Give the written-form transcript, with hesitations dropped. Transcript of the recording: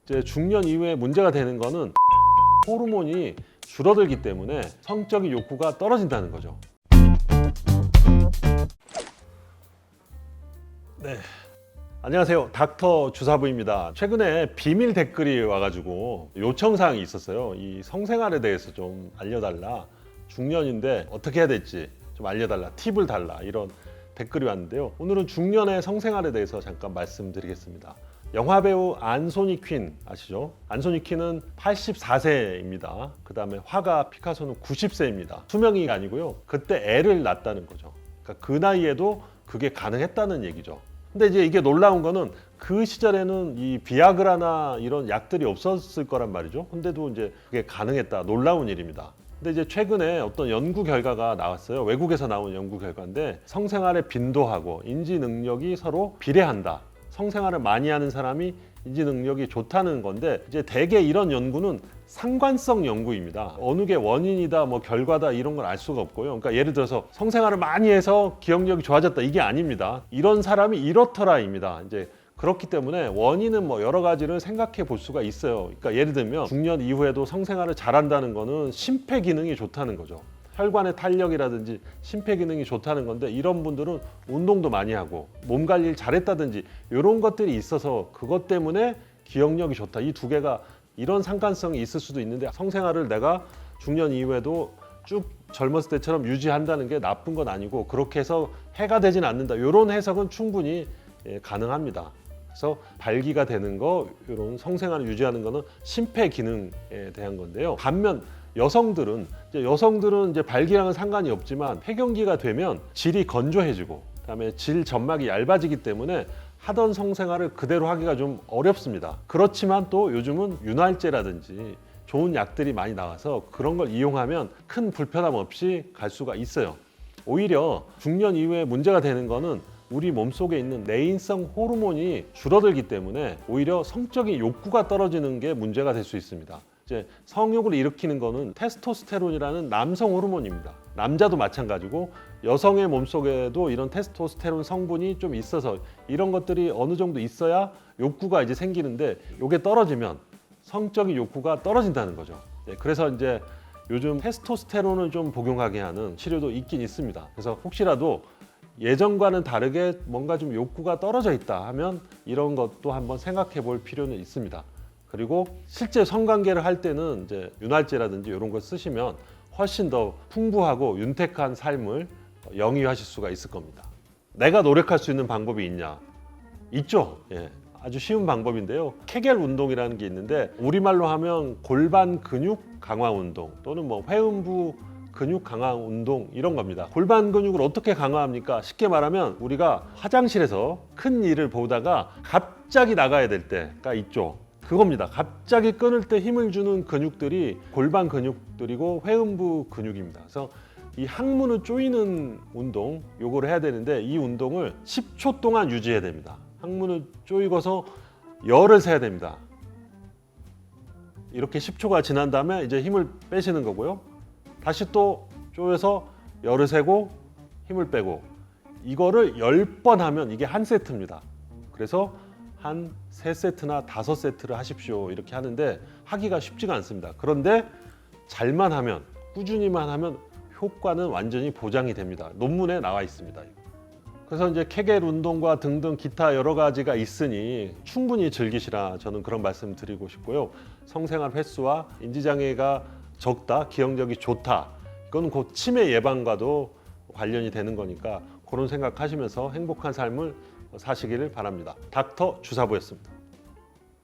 이제 중년 이후에 문제가 되는 거는 호르몬이 줄어들기 때문에 성적인 욕구가 떨어진다는 거죠. 네. 안녕하세요. 닥터 주사부입니다. 최근에 비밀 댓글이 와가지고 요청사항이 있었어요. 이 성생활에 대해서 좀 알려달라. 중년인데 어떻게 해야 될지 좀 알려달라. 팁을 달라. 이런 댓글이 왔는데요. 오늘은 중년의 성생활에 대해서 잠깐 말씀드리겠습니다. 영화배우 안소니 퀸 아시죠? 안소니 퀸은 84세입니다. 그 다음에 화가 피카소는 90세입니다. 수명이 아니고요. 그때 애를 낳았다는 거죠. 그러니까 그 나이에도 그게 가능했다는 얘기죠. 근데 이제 이게 놀라운 거는 그 시절에는 이 비아그라나 이런 약들이 없었을 거란 말이죠. 근데도 이제 그게 가능했다. 놀라운 일입니다. 근데 이제 최근에 어떤 연구 결과가 나왔어요. 외국에서 나온 연구 결과인데 성생활의 빈도하고 인지 능력이 서로 비례한다. 성생활을 많이 하는 사람이 인지 능력이 좋다는 건데 이제 대개 이런 연구는 상관성 연구입니다. 어느 게 원인이다, 뭐 결과다 이런 걸 알 수가 없고요. 그러니까 예를 들어서 성생활을 많이 해서 기억력이 좋아졌다 이게 아닙니다. 이런 사람이 이렇더라입니다. 이제 그렇기 때문에 원인은 뭐 여러 가지를 생각해 볼 수가 있어요. 그러니까 예를 들면 중년 이후에도 성생활을 잘한다는 거는 심폐 기능이 좋다는 거죠. 혈관의 탄력이라든지 심폐 기능이 좋다는 건데 이런 분들은 운동도 많이 하고 몸 관리를 잘했다든지 이런 것들이 있어서 그것 때문에 기억력이 좋다. 이 두 개가 이런 상관성이 있을 수도 있는데 성생활을 내가 중년 이후에도 쭉 젊었을 때처럼 유지한다는 게 나쁜 건 아니고 그렇게 해서 해가 되진 않는다. 이런 해석은 충분히 가능합니다. 그래서 발기가 되는 거, 이런 성생활을 유지하는 거는 심폐 기능에 대한 건데요. 반면 여성들은 이제 발기랑은 상관이 없지만 폐경기가 되면 질이 건조해지고 그다음에 질 점막이 얇아지기 때문에 하던 성생활을 그대로 하기가 좀 어렵습니다. 그렇지만 또 요즘은 윤활제라든지 좋은 약들이 많이 나와서 그런 걸 이용하면 큰 불편함 없이 갈 수가 있어요. 오히려 중년 이후에 문제가 되는 거는 우리 몸속에 있는 내인성 호르몬이 줄어들기 때문에 오히려 성적인 욕구가 떨어지는 게 문제가 될 수 있습니다. 이제 성욕을 일으키는 거는 테스토스테론이라는 남성 호르몬입니다. 남자도 마찬가지고 여성의 몸속에도 이런 테스토스테론 성분이 좀 있어서 이런 것들이 어느 정도 있어야 욕구가 이제 생기는데 이게 떨어지면 성적인 욕구가 떨어진다는 거죠. 그래서 이제 요즘 테스토스테론을 좀 복용하게 하는 치료도 있긴 있습니다. 그래서 혹시라도 예전과는 다르게 뭔가 좀 욕구가 떨어져 있다 하면 이런 것도 한번 생각해 볼 필요는 있습니다. 그리고 실제 성관계를 할 때는 이제 윤활제라든지 이런 걸 쓰시면 훨씬 더 풍부하고 윤택한 삶을 영위하실 수가 있을 겁니다. 내가 노력할 수 있는 방법이 있냐? 있죠. 아주 쉬운 방법인데요. 케겔 운동이라는 게 있는데 우리말로 하면 골반 근육 강화 운동 또는 뭐 회음부 근육 강화 운동 이런 겁니다. 골반 근육을 어떻게 강화합니까? 쉽게 말하면 우리가 화장실에서 큰 일을 보다가 갑자기 나가야 될 때가 있죠. 그겁니다. 갑자기 끊을 때 힘을 주는 근육들이 골반 근육들이고 회음부 근육입니다. 그래서 이 항문을 조이는 운동 요거를 해야 되는데 이 운동을 10초 동안 유지해야 됩니다. 항문을 조이고서 열을 세야 됩니다. 이렇게 10초가 지난 다음에 이제 힘을 빼시는 거고요. 다시 또 조여서 열을 세고 힘을 빼고 이거를 10번 하면 이게 한 세트입니다. 그래서 한 3세트나 5세트를 하십시오. 이렇게 하는데 하기가 쉽지가 않습니다. 그런데 잘만 하면 꾸준히만 하면 효과는 완전히 보장이 됩니다. 논문에 나와 있습니다. 그래서 이제 케겔 운동과 등등 기타 여러 가지가 있으니 충분히 즐기시라 저는 그런 말씀 드리고 싶고요. 성생활 횟수와 인지장애가 적다, 기억력이 좋다. 이건 곧 치매 예방과도 관련이 되는 거니까 그런 생각하시면서 행복한 삶을 사시기를 바랍니다. 닥터 주사부였습니다.